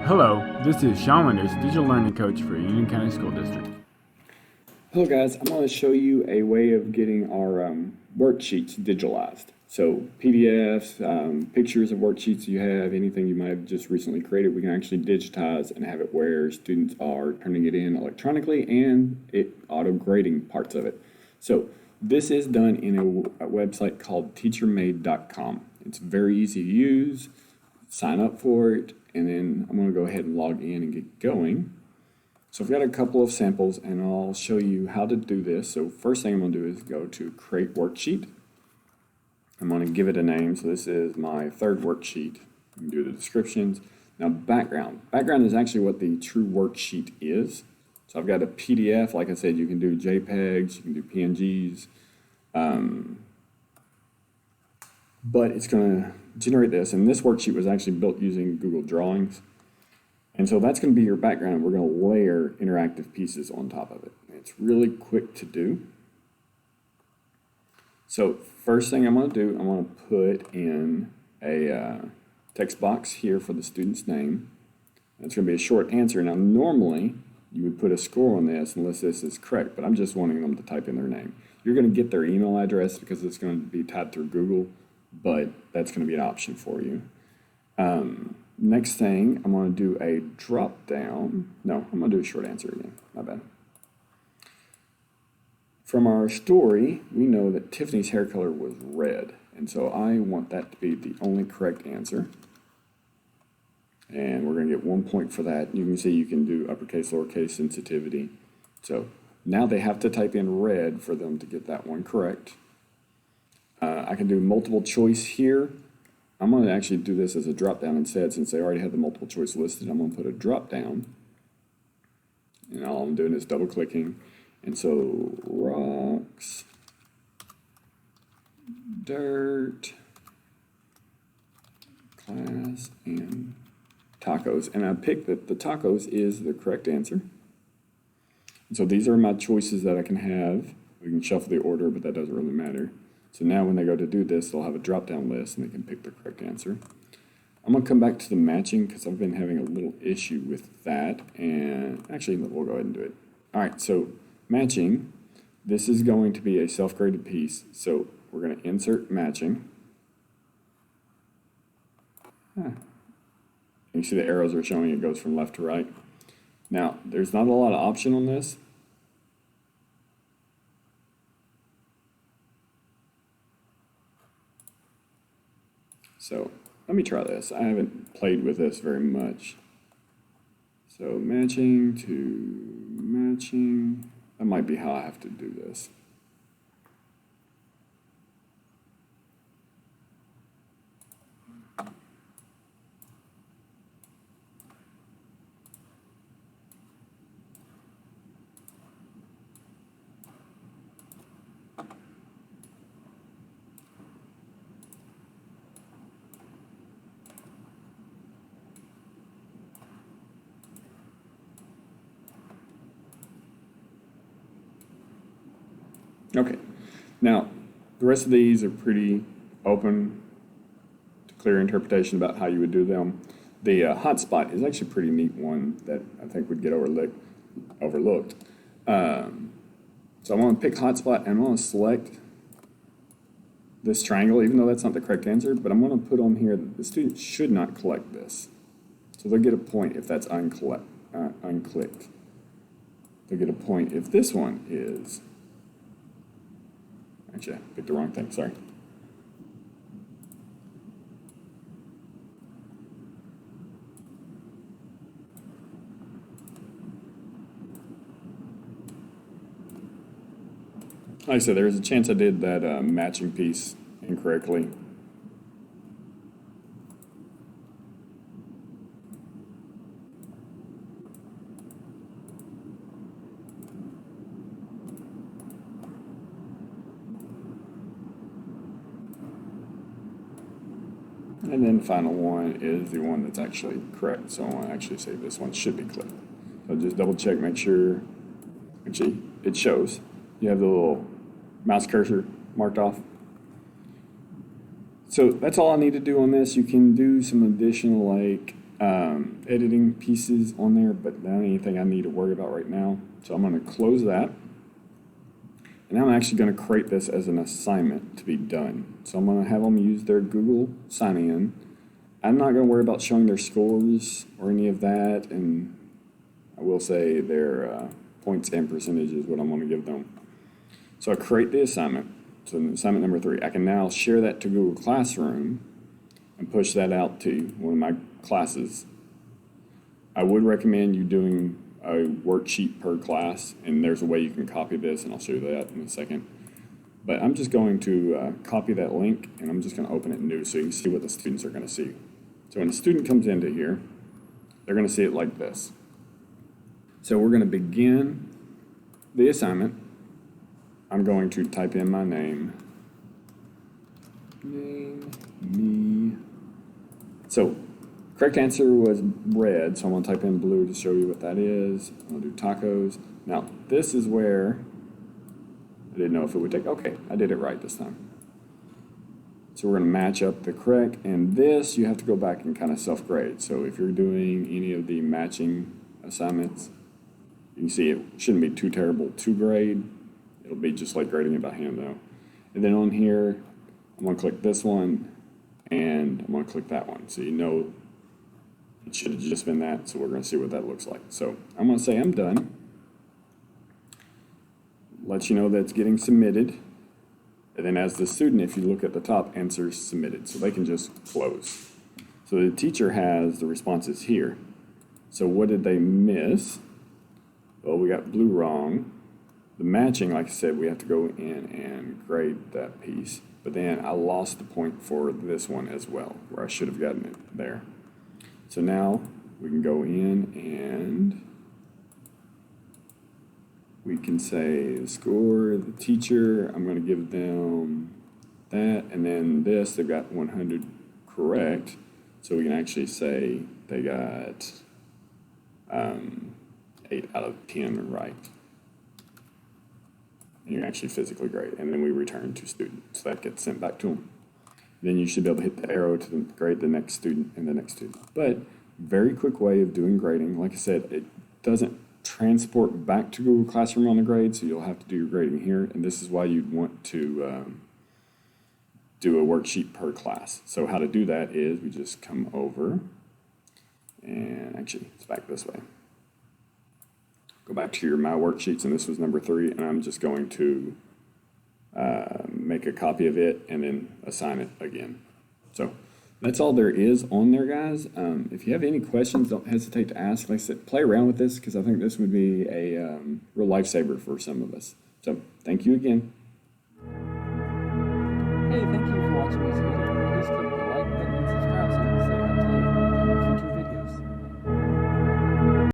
Hello, this is Shawn, digital learning coach for Union County School District. Hello guys, I'm going to show you a way of getting our worksheets digitalized. So PDFs, pictures of worksheets you have, anything you might have just recently created, we can actually digitize and have it where students are turning it in electronically and it auto-grading parts of it. So this is done in a website called TeacherMade.com. It's very easy to use. Sign up for it, and then I'm going to go ahead and log in and get going. So I've got a couple of samples and I'll show you how to do this. So first thing I'm going to do is go to create worksheet. I'm going to give it a name. So this is my third worksheet. You can do the descriptions. Now background. Background is actually what the true worksheet is. So I've got a PDF. Like I said, you can do JPEGs, you can do PNGs. But it's going to generate this, and this worksheet was actually built using Google Drawings. And so that's going to be your background. We're going to layer interactive pieces on top of it. It's really quick to do. So first thing I'm going to do, I'm going to put in a text box here for the student's name. That's going to be a short answer. Now normally you would put a score on this unless this is correct, but I'm just wanting them to type in their name. You're going to get their email address because it's going to be tied through Google, but that's going to be an option for you. Next thing, I'm going to do a drop down. No, I'm going to do a short answer again. My bad. From our story, we know that Tiffany's hair color was red, and so I want that to be the only correct answer. And we're going to get 1 point for that. You can see you can do uppercase, lowercase, sensitivity. So now they have to type in red for them to get that one correct. I can do multiple choice here. I'm going to actually do this as a drop down instead, since they already have the multiple choice listed. I'm going to put a drop down, and all I'm doing is double clicking. And so rocks, dirt, class, and tacos. And I picked that the tacos is the correct answer. And so these are my choices that I can have. We can shuffle the order, but that doesn't really matter. So now when they go to do this, they'll have a drop-down list and they can pick the correct answer. I'm going to come back to the matching because I've been having a little issue with that. And actually, we'll go ahead and do it. All right, so matching. This is going to be a self-graded piece. So we're going to insert matching. You see the arrows are showing it goes from left to right. Now, there's not a lot of option on this. So let me try this. I haven't played with this very much. So matching to matching. That might be how I have to do this. Okay, now the rest of these are pretty open to clear interpretation about how you would do them. The hotspot is actually a pretty neat one that I think would get overlooked. So I'm going to pick hotspot and I'm going to select this triangle, even though that's not the correct answer, but I'm going to put on here that the student should not collect this. So they'll get a point if that's unclicked. They'll get a point if this one is. Actually, I picked the wrong thing, sorry. Like I said, there's a chance I did that matching piece incorrectly. And then final one is the one that's actually correct. So I want to actually say this one should be clicked. So just double check, make sure, actually it shows. You have the little mouse cursor marked off. So that's all I need to do on this. You can do some additional like editing pieces on there, but not anything I need to worry about right now. So I'm going to close that. And I'm actually going to create this as an assignment to be done. So I'm going to have them use their Google sign-in. I'm not going to worry about showing their scores or any of that. And I will say their points and percentage is what I'm going to give them. So I create the assignment. So assignment number 3, I can now share that to Google Classroom and push that out to one of my classes. I would recommend you doing a worksheet per class, and there's a way you can copy this, and I'll show you that in a second. But I'm just going to copy that link, and I'm just going to open it new so you can see what the students are going to see. So when a student comes into here, they're going to see it like this. So we're going to begin the assignment. I'm going to type in my name. Me. So correct answer was red, so I'm going to type in blue to show you what that is. I'm going to do tacos. Now, this is where I didn't know if it would take. Okay, I did it right this time. So we're going to match up the correct, and this you have to go back and kind of self-grade. So if you're doing any of the matching assignments, you can see it shouldn't be too terrible to grade. It'll be just like grading it by hand though. And then on here, I'm going to click this one, and I'm going to click that one. So you know it should have just been that, so we're going to see what that looks like. So I'm going to say I'm done. Let you know that it's getting submitted. And then as the student, if you look at the top, answers submitted. So they can just close. So the teacher has the responses here. So what did they miss? Well, we got blue wrong. The matching, like I said, we have to go in and grade that piece. But then I lost the point for this one as well, where I should have gotten it there. So now we can go in and we can say the score, the teacher, I'm going to give them that, and then this, they've got 100 correct. So we can actually say they got 8 out of 10 right. And you actually physically grade, and then we return to student. So that gets sent back to them. Then you should be able to hit the arrow to grade the next student and the next student. But very quick way of doing grading. Like I said, it doesn't transport back to Google Classroom on the grade, so you'll have to do your grading here. And this is why you'd want to do a worksheet per class. So how to do that is we just come over, and actually it's back this way. Go back to your My Worksheets, and this was number 3, and I'm just going to make a copy of it and then assign it again. So that's all there is on there, guys. If you have any questions, don't hesitate to ask. Like I said, play around with this because I think this would be a real lifesaver for some of us. So thank you again. Hey, thank you for watching this video. Please click